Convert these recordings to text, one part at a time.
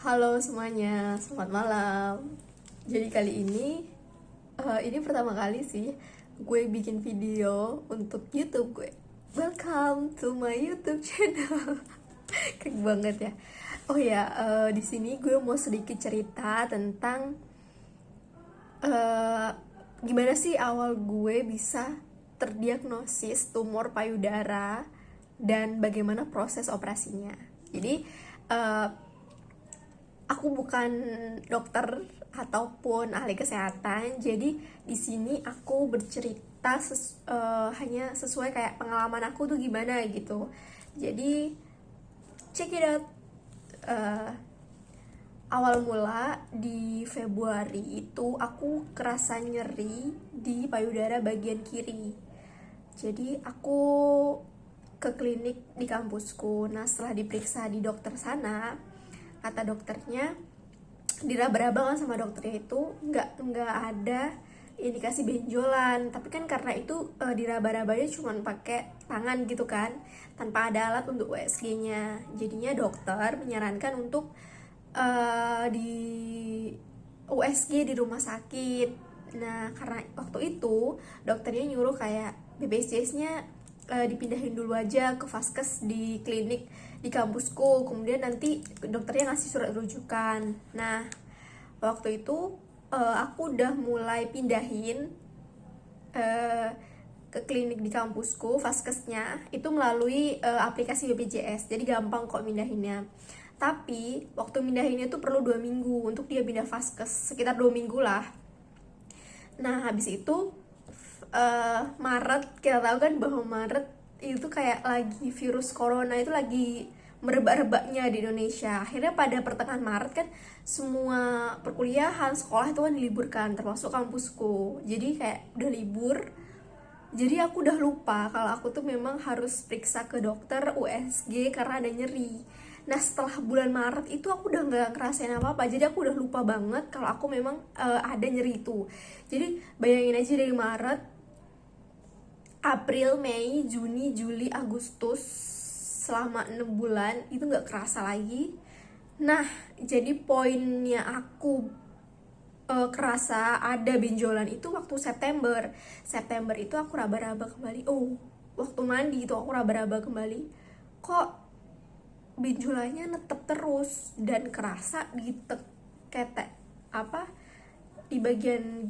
Halo semuanya, selamat malam. Jadi kali ini pertama kali sih gue bikin video untuk YouTube gue. Welcome to my YouTube channel. Keren banget ya. Oh ya, di sini gue mau sedikit cerita tentang eh, gimana sih awal gue bisa terdiagnosis tumor payudara dan bagaimana proses operasinya. Jadi eh, aku bukan dokter ataupun ahli kesehatan, jadi di sini aku bercerita hanya sesuai kayak pengalaman aku tuh gimana gitu. Jadi check it out. Eh, Awal mula di Februari itu aku kerasa nyeri di payudara bagian kiri. Jadi aku ke klinik di kampusku. Nah, setelah diperiksa di dokter sana, kata dokternya, diraba-raba kan sama dokternya itu nggak ada indikasi benjolan, tapi kan karena itu diraba-rabanya cuma pakai tangan gitu kan, tanpa ada alat untuk USG-nya. Jadinya dokter menyarankan untuk di USG di rumah sakit. Nah, karena waktu itu dokternya nyuruh kayak BPJS-nya dipindahin dulu aja ke vaskes di klinik di kampusku, kemudian nanti dokternya ngasih surat rujukan. Nah, waktu itu aku udah mulai pindahin eh, ke klinik di kampusku, vaskesnya itu melalui aplikasi BPJS, jadi gampang kok mindahinnya. Tapi waktu mindahinnya tuh perlu 2 minggu untuk dia pindah vaskes, sekitar 2 minggu lah. Nah, habis itu Maret, kita tahu kan bahwa Maret itu kayak lagi virus corona itu lagi merebak-rebaknya di Indonesia. Akhirnya pada pertengahan Maret kan semua perkuliahan, sekolah itu kan diliburkan, termasuk kampusku. Jadi kayak udah libur. Jadi aku udah lupa kalau aku tuh memang harus periksa ke dokter USG karena ada nyeri. Nah, setelah bulan Maret itu aku udah nggak ngerasain apa-apa. Jadi aku udah lupa banget kalau aku memang ada nyeri itu. Jadi bayangin aja dari Maret, April, Mei, Juni, Juli, Agustus, selama 6 bulan itu nggak kerasa lagi. Nah, jadi poinnya aku kerasa ada benjolan itu waktu September. September itu aku raba-raba kembali. Oh, waktu mandi itu aku raba-raba kembali. Kok benjolannya netep terus dan kerasa di ketek apa di bagian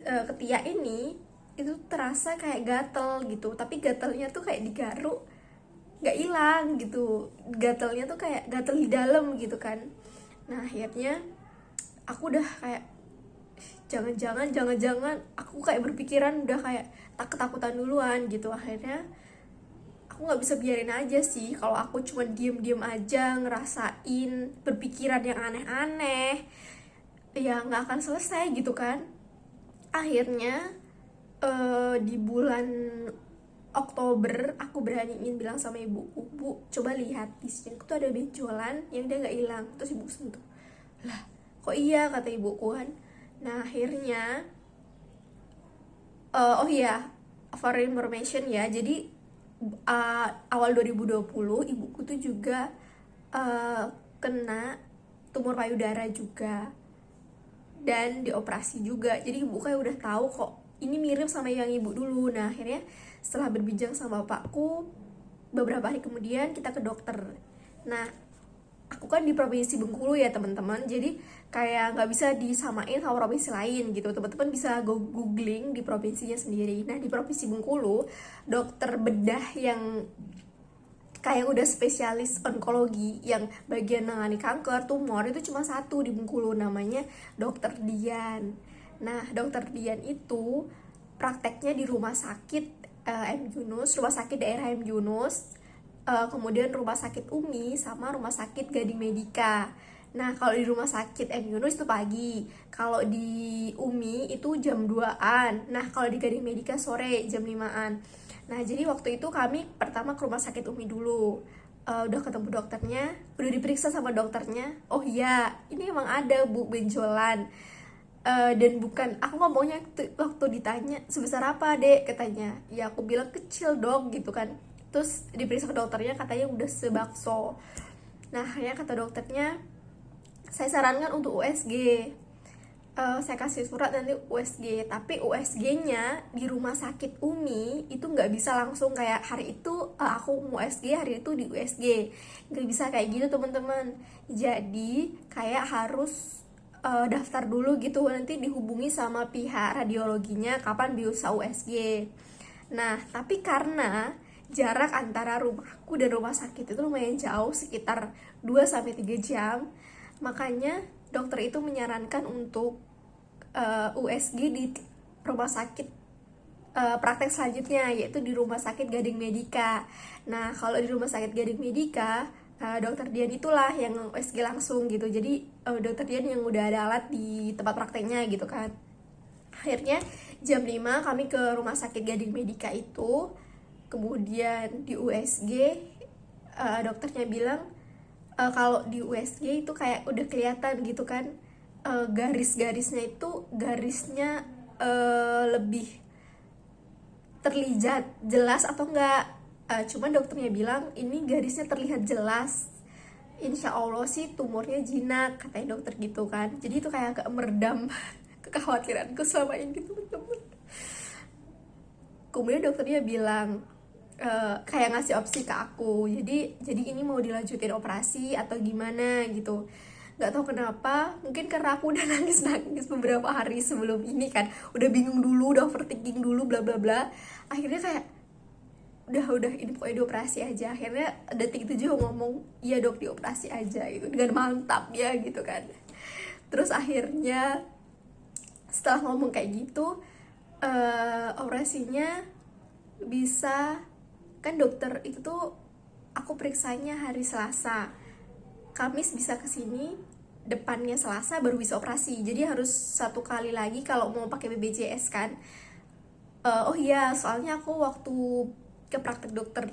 ketiak ini itu terasa kayak gatel gitu, tapi gatelnya tuh kayak digaruk nggak hilang gitu, gatelnya tuh kayak gatel di dalam gitu kan. Nah, akhirnya aku udah kayak jangan-jangan aku kayak berpikiran udah kayak ketakutan duluan gitu. Akhirnya aku nggak bisa biarin aja sih kalau aku cuma diem-diem aja ngerasain berpikiran yang aneh-aneh, ya nggak akan selesai gitu kan. Akhirnya di bulan Oktober aku beraniin bilang sama ibuku, "Bu, coba lihat di sini tuh ada benjolan yang dia nggak hilang." Terus ibu sentuh, "Lah, kok iya?" kata ibuku kan. Nah, akhirnya oh iya, for information ya, jadi awal 2020 ibuku tuh juga uh, kena tumor payudara juga dan dioperasi juga. Jadi ibu kayak udah tahu kok ini mirip sama yang ibu dulu. Nah, akhirnya setelah berbincang sama bapakku, beberapa hari kemudian kita ke dokter. Nah, aku kan di provinsi Bengkulu ya teman-teman, jadi kayak nggak bisa disamain sama provinsi lain gitu. Teman-teman bisa googling di provinsinya sendiri. Nah, di provinsi Bengkulu, dokter bedah yang kayak udah spesialis onkologi yang bagian nangani kanker, tumor itu cuma satu di Bengkulu, namanya dokter Dian. Nah, dokter Dian itu prakteknya di rumah sakit M Yunus, rumah sakit daerah M Yunus, kemudian rumah sakit Umi sama rumah sakit Gading Medika. Nah, kalau di rumah sakit M Yunus itu pagi, kalau di Umi itu jam 2-an. Nah, kalau di Gading Medika sore jam 5-an. Nah, jadi waktu itu kami pertama ke rumah sakit Umi dulu. Udah ketemu dokternya, udah diperiksa sama dokternya. Oh iya, ini emang ada Bu benjolan. Dan bukan, aku ngomongnya waktu ditanya sebesar apa dek, katanya ya aku bilang kecil dok gitu kan. Terus diperiksa ke dokternya, katanya udah sebakso. Nah, akhirnya kata dokternya saya sarankan untuk USG. Saya kasih surat nanti USG, tapi USG-nya di rumah sakit Umi itu nggak bisa langsung kayak hari itu aku mau USG, hari itu di USG, nggak bisa kayak gitu teman-teman. Jadi kayak harus daftar dulu gitu, nanti dihubungi sama pihak radiologinya kapan bisa USG. Nah, tapi karena jarak antara rumahku dan rumah sakit itu lumayan jauh, sekitar 2-3 jam, makanya dokter itu menyarankan untuk USG di rumah sakit praktek selanjutnya, yaitu di rumah sakit Gading Medika. Nah, kalau di rumah sakit Gading Medika, dokter Dian itulah yang USG langsung gitu. Jadi dokter Dian yang udah ada alat di tempat prakteknya gitu kan. Akhirnya jam 5 kami ke rumah sakit Gading Medika itu, kemudian di USG dokternya bilang kalau di USG itu kayak udah kelihatan gitu kan, garis-garisnya itu garisnya lebih terlihat jelas atau enggak. Cuman dokternya bilang ini garisnya terlihat jelas, insya Allah sih tumornya jinak, katanya dokter gitu kan. Jadi itu kayak agak meredam kekhawatiranku selama ini teman-teman. Kemudian dokternya bilang kayak ngasih opsi ke aku, jadi ini mau dilanjutin operasi atau gimana gitu. Nggak tahu kenapa, mungkin karena aku udah nangis beberapa hari sebelum ini kan, udah bingung dulu, udah overthinking dulu, bla bla bla. Akhirnya kayak udah ini pokoknya dioperasi aja. Akhirnya detik itu juga ngomong, iya dok dioperasi aja gitu, dengan mantap ya gitu kan. Terus akhirnya setelah ngomong kayak gitu, operasinya bisa, kan dokter itu tuh aku periksanya hari Selasa, Kamis bisa kesini, depannya Selasa baru bisa operasi. Jadi harus 1 kali lagi kalau mau pakai BPJS kan. Oh iya, soalnya aku waktu ke praktek dokter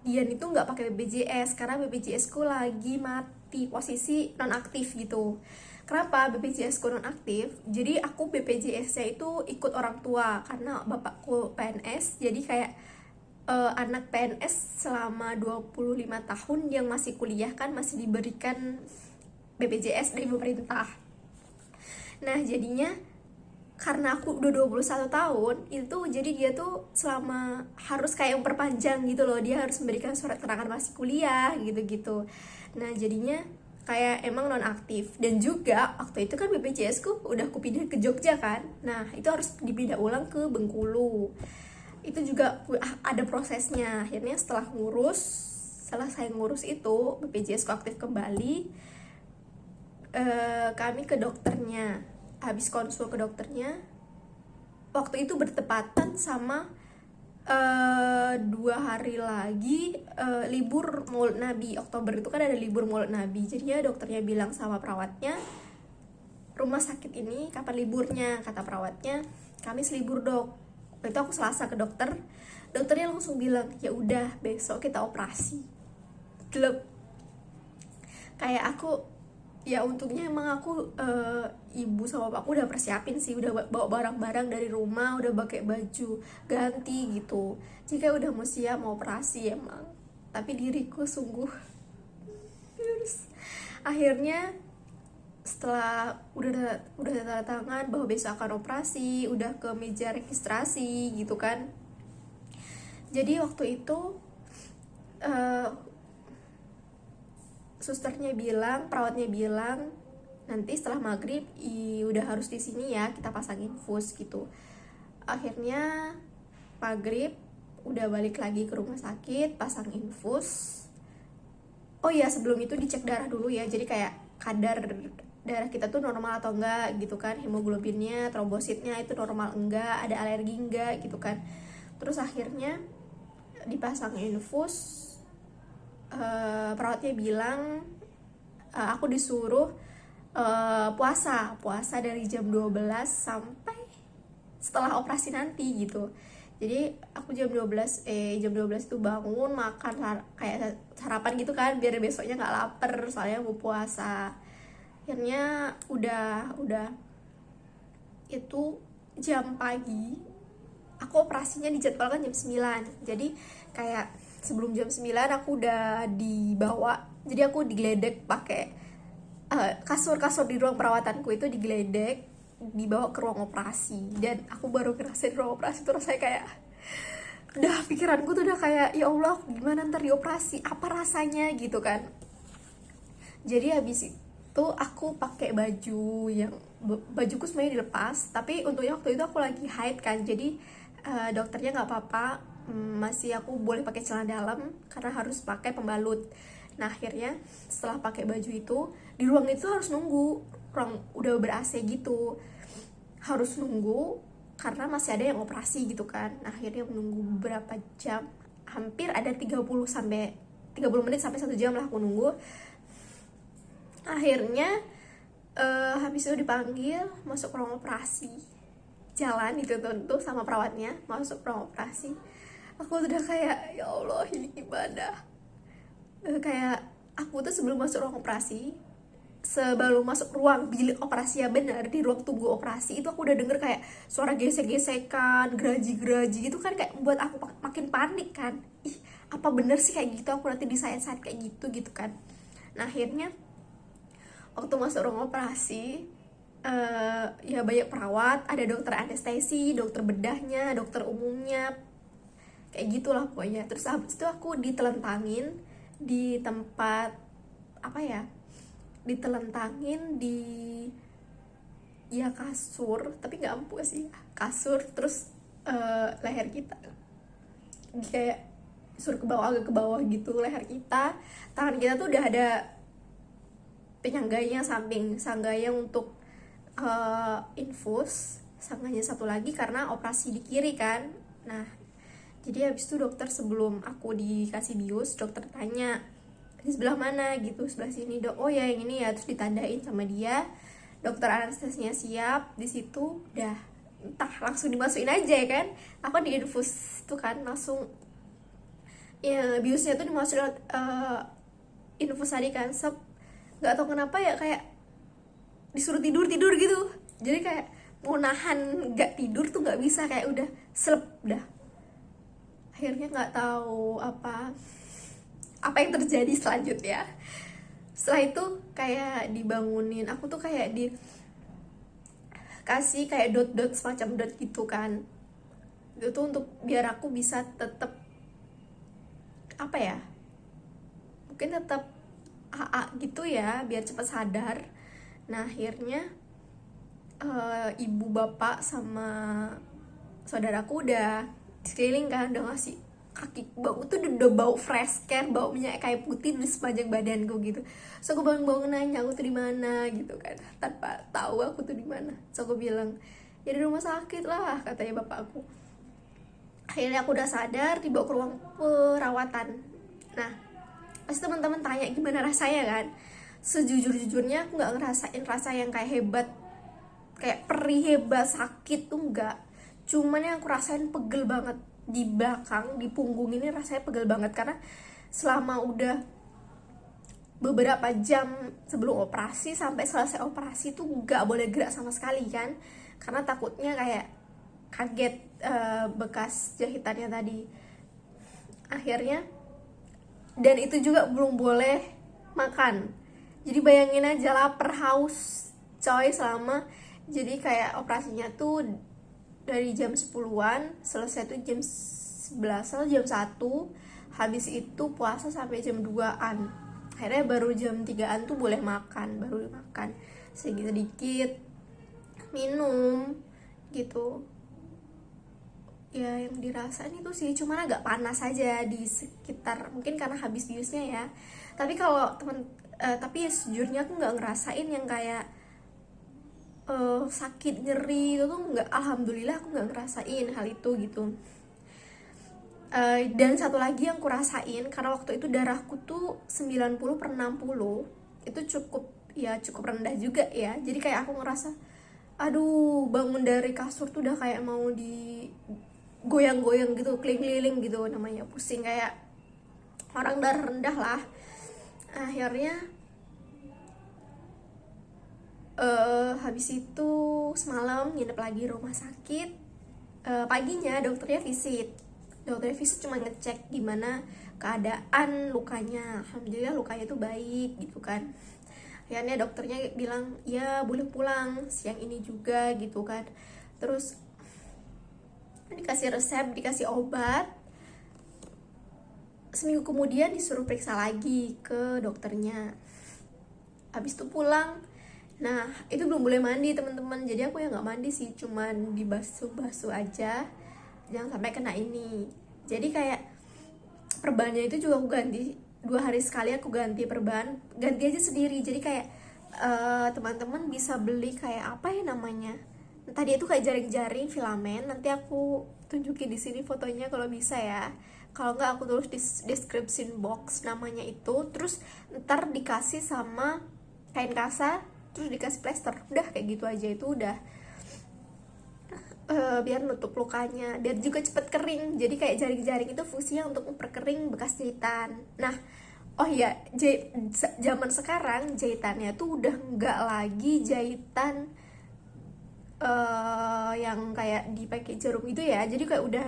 Dian itu nggak pakai BPJS karena BPJS ku lagi mati, posisi nonaktif gitu. Kenapa BPJS ku nonaktif? Jadi aku BPJS-nya itu ikut orang tua karena bapakku PNS. Jadi kayak anak PNS selama 25 tahun yang masih kuliah kan masih diberikan BPJS dari pemerintah. Nah, jadinya karena aku udah 21 tahun, itu jadi dia tuh selama harus kayak memperpanjang gitu loh. Dia harus memberikan surat keterangan masih kuliah gitu-gitu. Nah, jadinya kayak emang nonaktif. Dan juga waktu itu kan BPJS ku udah aku pindah ke Jogja kan. Nah, itu harus dipindah ulang ke Bengkulu. Itu juga ada prosesnya. Akhirnya setelah saya ngurus itu, BPJS ku aktif kembali. Kami ke dokternya, habis konsul ke dokternya, waktu itu bertepatan sama 2 hari lagi libur Maulid Nabi. Oktober itu kan ada libur Maulid Nabi. Jadinya dokternya bilang sama perawatnya, rumah sakit ini kapan liburnya? Kata perawatnya, Kamis libur dok. Waktu itu aku Selasa ke dokter, dokternya langsung bilang, ya udah besok kita operasi. Glep. Kayak aku, ya untungnya emang aku ibu sama bapakku udah persiapin sih, udah bawa barang-barang dari rumah, udah pakai baju ganti gitu. Jadi kayak udah mau siap mau operasi emang. Tapi diriku sungguh akhirnya setelah udah tanda tangan bahwa besok akan operasi, udah ke meja registrasi gitu kan. Jadi waktu itu susternya bilang, perawatnya bilang, nanti setelah maghrib udah harus di sini ya, kita pasang infus gitu. Akhirnya maghrib udah balik lagi ke rumah sakit, pasang infus. Oh iya, sebelum itu dicek darah dulu ya, jadi kayak kadar darah kita tuh normal atau enggak gitu kan, hemoglobinnya, trombositnya itu normal enggak, ada alergi enggak gitu kan. Terus akhirnya dipasang infus. Perawatnya bilang aku disuruh puasa dari jam 12 sampai setelah operasi nanti gitu. Jadi aku jam 12 itu bangun, makan kayak sarapan gitu kan, biar besoknya nggak lapar soalnya mau puasa. Akhirnya udah itu jam pagi, aku operasinya dijadwalkan jam 9. Jadi kayak sebelum jam 9 aku udah dibawa, jadi aku digeledek pakai kasur-kasur di ruang perawatanku itu digeledek, dibawa ke ruang operasi. Dan aku baru ngerasain ruang operasi tuh rasanya kayak, udah pikiranku tuh udah kayak, ya Allah gimana ntar dioperasi, apa rasanya gitu kan. Jadi habis itu aku pakai baju yang bajuku sebenarnya dilepas, tapi untungnya waktu itu aku lagi haid kan, jadi dokternya nggak apa-apa, masih aku boleh pakai celana dalam karena harus pakai pembalut. Nah akhirnya setelah pakai baju itu di ruang itu harus nunggu, ruang udah ber AC gitu, harus nunggu karena masih ada yang operasi gitu kan. Nah akhirnya menunggu beberapa jam, hampir ada 30 menit sampai 1 jam lah aku nunggu. Akhirnya habis itu dipanggil masuk ruang operasi, jalan itu tentu sama perawatnya masuk ruang operasi. Aku udah kayak, ya Allah ini gimana. Kayak aku tuh sebelum masuk ruang operasi, sebelum masuk ruang bilik operasi ya benar, di ruang tunggu operasi itu aku udah denger kayak suara gesek-gesekan, geraji-geraji gitu kan, kayak membuat aku makin panik kan. Ih, apa bener sih kayak gitu, aku nanti disayat-sayat kayak gitu kan. Nah akhirnya waktu masuk ruang operasi, ya banyak perawat, ada dokter anestesi, dokter bedahnya, dokter umumnya, kayak gitulah pokoknya. Terus habis itu aku ditelentangin di tempat apa ya, ditelentangin di ya kasur, tapi nggak empuk sih, kasur. Terus leher kita kayak suruh ke bawah, agak ke bawah gitu leher kita, tangan kita tuh udah ada penyangganya, samping sangganya untuk infus, sangganya satu lagi karena operasi di kiri kan. Nah jadi habis itu dokter, sebelum aku dikasih bius, dokter tanya di sebelah mana gitu, sebelah sini dok, oh ya yang ini ya, terus ditandain sama dia. Dokter anestesinya siap di situ, udah entah langsung dimasukin aja ya kan. Aku di infus tuh kan langsung, ya biusnya tuh dimasukin infus tadi kan, nggak tahu kenapa ya kayak disuruh tidur gitu. Jadi kayak mau nahan nggak tidur tuh nggak bisa, kayak udah selep dah. Akhirnya nggak tahu apa yang terjadi selanjutnya. Setelah itu kayak dibangunin, aku tuh kayak dikasih kayak dot-dot, semacam dot gitu kan. Itu tuh untuk biar aku bisa tetap apa ya, mungkin tetap AA gitu ya, biar cepat sadar. Nah akhirnya ibu bapak sama saudaraku udah sekeliling kan, udah ngasih kaki, bau tuh udah bau fresh care, bau minyak kayu putih di sepanjang badanku gitu. So aku bangun nanya aku tuh di mana gitu kan, tanpa tahu aku tuh di mana. So aku bilang ya di rumah sakit lah, katanya bapakku. Akhirnya aku udah sadar, dibawa ke ruang perawatan. Nah pasti teman-teman tanya gimana rasanya kan. Sejujur-jujurnya aku nggak ngerasain rasa yang kayak hebat, kayak perih hebat, sakit tuh enggak. Cuman yang aku rasain pegel banget di belakang, di punggung ini rasanya pegel banget. Karena selama udah beberapa jam sebelum operasi sampai selesai operasi tuh nggak boleh gerak sama sekali kan, karena takutnya kayak kaget bekas jahitannya tadi. Akhirnya, dan itu juga belum boleh makan. Jadi bayangin aja lapar, haus coy selama. Jadi kayak operasinya tuh dari jam 10-an, selesai tuh jam 11 atau jam 1. Habis itu puasa sampai jam 2-an. Akhirnya baru jam 3-an tuh boleh makan, baru makan sedikit minum gitu. Ya yang dirasain itu sih cuman agak panas aja di sekitar, mungkin karena habis biusnya ya. Tapi kalau tapi ya sejujurnya aku nggak ngerasain yang kayak sakit nyeri itu tuh nggak, alhamdulillah aku nggak ngerasain hal itu gitu. Dan satu lagi yang aku rasain, karena waktu itu darahku tuh 90/60, itu cukup rendah juga ya. Jadi kayak aku ngerasa aduh, bangun dari kasur tuh udah kayak mau di goyang-goyang gitu, keliling-keliling gitu, namanya pusing, kayak orang darah rendah lah. Akhirnya habis itu semalam nginep lagi rumah sakit. Paginya dokternya visit cuma ngecek gimana keadaan lukanya. Alhamdulillah lukanya tuh baik gitu kan. Akhirnya dokternya bilang ya boleh pulang siang ini juga gitu kan. Terus dikasih resep, dikasih obat. Seminggu kemudian disuruh periksa lagi ke dokternya. Habis itu pulang. Nah itu belum boleh mandi teman-teman, jadi aku ya nggak mandi sih, cuman dibasuh-basuh aja, jangan sampai kena ini. Jadi kayak perbannya itu juga aku ganti 2 hari sekali, aku ganti perban, ganti aja sendiri. Jadi kayak teman-teman bisa beli kayak apa ya namanya, tadi itu kayak jaring-jaring filamen, nanti aku tunjukin di sini fotonya kalau bisa ya, kalau nggak aku tulis di description box namanya itu. Terus ntar dikasih sama kain kasa, terus dikasih plester, udah kayak gitu aja. Itu udah biar nutup lukanya, biar juga cepet kering. Jadi kayak jaring-jaring itu fungsinya untuk memperkering bekas jahitan. Nah, oh iya, zaman sekarang jahitannya tuh udah nggak lagi jahitan yang kayak dipakai jarum itu ya. Jadi kayak udah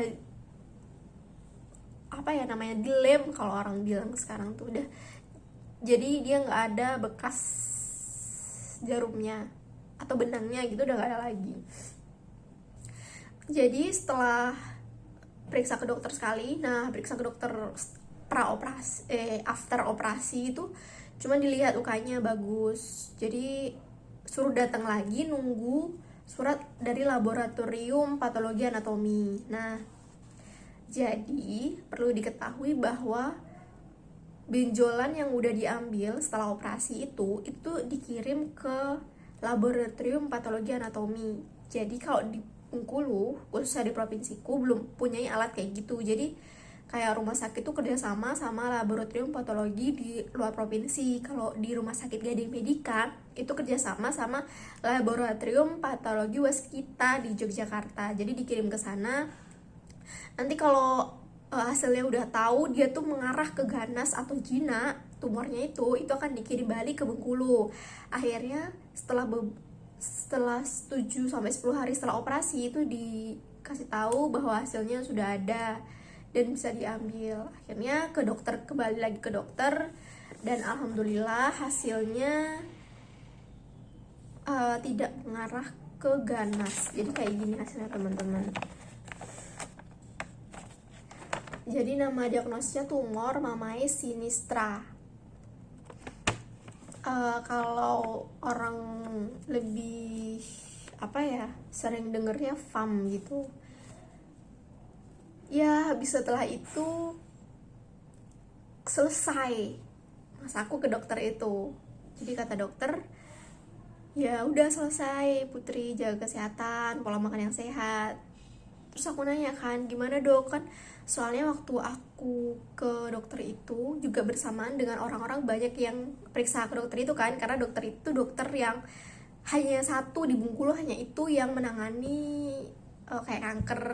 apa ya namanya, dilem kalau orang bilang sekarang tuh udah. Jadi dia nggak ada bekas jarumnya atau benangnya gitu, udah nggak ada lagi. Jadi setelah periksa ke dokter sekali, nah periksa ke dokter after operasi itu cuma dilihat lukanya bagus, jadi suruh datang lagi nunggu surat dari laboratorium patologi anatomi. Nah jadi perlu diketahui bahwa benjolan yang udah diambil setelah operasi itu dikirim ke laboratorium patologi anatomi. Jadi kalau di Bengkulu, khususnya di provinsiku, belum punya alat kayak gitu. Jadi kayak rumah sakit tuh kerjasama sama laboratorium patologi di luar provinsi. Kalau di rumah sakit Gading Medika itu kerjasama sama laboratorium patologi Waskita di Yogyakarta. Jadi dikirim ke sana. Nanti kalau hasilnya udah tahu dia tuh mengarah ke ganas atau jinak tumornya, itu akan dikirim balik ke Bengkulu. Akhirnya setelah 7 sampai 10 hari setelah operasi itu dikasih tahu bahwa hasilnya sudah ada dan bisa diambil. Akhirnya kembali lagi ke dokter, dan alhamdulillah hasilnya tidak mengarah ke ganas. Jadi kayak gini hasilnya teman-teman. Jadi nama diagnosisnya tumor mamae sinistra. Kalau orang lebih sering dengernya FAM gitu ya. Habis setelah itu selesai, mas aku ke dokter itu. Jadi kata dokter, ya udah selesai Putri, jaga kesehatan, pola makan yang sehat. Terus aku nanya kan, gimana dok? Kan soalnya waktu aku ke dokter itu juga bersamaan dengan orang-orang banyak yang periksa ke dokter itu kan, karena dokter itu dokter yang hanya satu di Bengkulu, hanya itu yang menangani kayak kanker,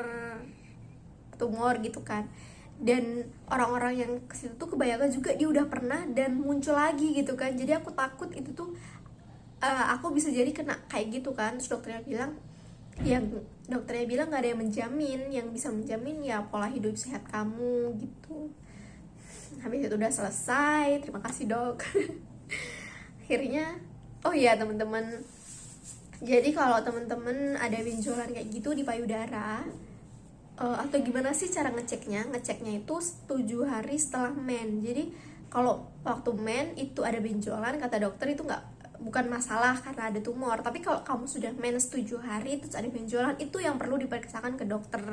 tumor gitu kan. Dan orang-orang yang kesitu tuh kebanyakan juga dia udah pernah dan muncul lagi gitu kan. Jadi aku takut itu tuh aku bisa jadi kena kayak gitu kan. Terus dokternya bilang nggak ada yang menjamin, yang bisa menjamin ya pola hidup sehat kamu gitu. Habis itu udah selesai, terima kasih dok. Akhirnya oh iya teman-teman, jadi kalau teman-teman ada benjolan kayak gitu di payudara, atau gimana sih cara ngeceknya itu 7 hari setelah men. Jadi kalau waktu men itu ada benjolan, kata dokter itu bukan masalah karena ada tumor. Tapi kalau kamu sudah mens 7 hari terus ada benjolan, itu yang perlu diperiksakan ke dokter.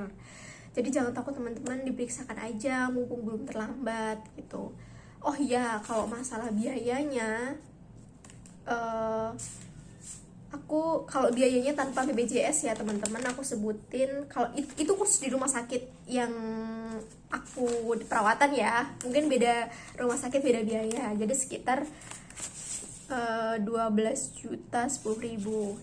Jadi jangan takut teman-teman, diperiksakan aja mumpung belum terlambat gitu. Oh iya, kalau masalah biayanya, kalau biayanya tanpa BPJS ya teman-teman, aku sebutin. Kalau itu khusus di rumah sakit yang aku perawatan ya, mungkin beda rumah sakit beda biaya. Jadi sekitar 12.010.000.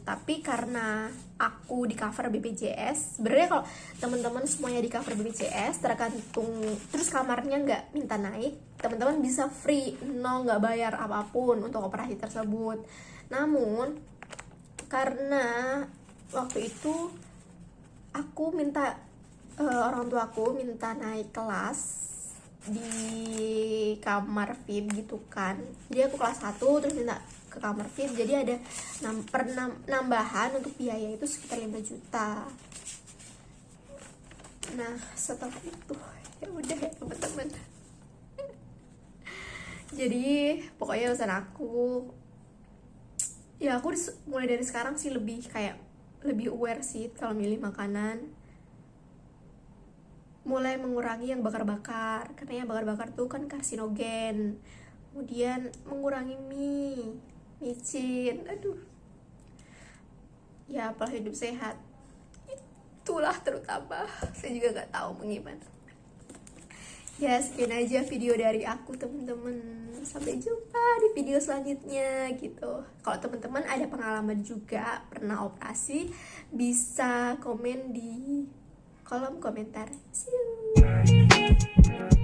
Tapi karena aku di cover BPJS, sebenarnya kalau teman-teman semuanya di cover BPJS tergantung, terus kamarnya nggak minta naik, teman-teman bisa free, nggak bayar apapun untuk operasi tersebut. Namun karena waktu itu aku minta orang tuaku minta naik kelas di kamar VIP gitu kan. Jadi aku kelas 1 terus minta ke kamar VIP, jadi ada nambahan untuk biaya itu sekitar 5 juta. Nah setelah itu ya udah ya teman-teman. Jadi pokoknya pesan aku, ya aku mulai dari sekarang sih lebih aware sih kalau milih makanan, mulai mengurangi yang bakar-bakar, karena yang bakar-bakar tuh kan karsinogen. Kemudian mengurangi micin, aduh ya pola hidup sehat itulah terutama. Saya juga nggak tahu gimana. Ya sekian aja video dari aku teman-teman, sampai jumpa di video selanjutnya gitu. Kalau teman-teman ada pengalaman juga pernah operasi, bisa komen di kolom komentar. See you.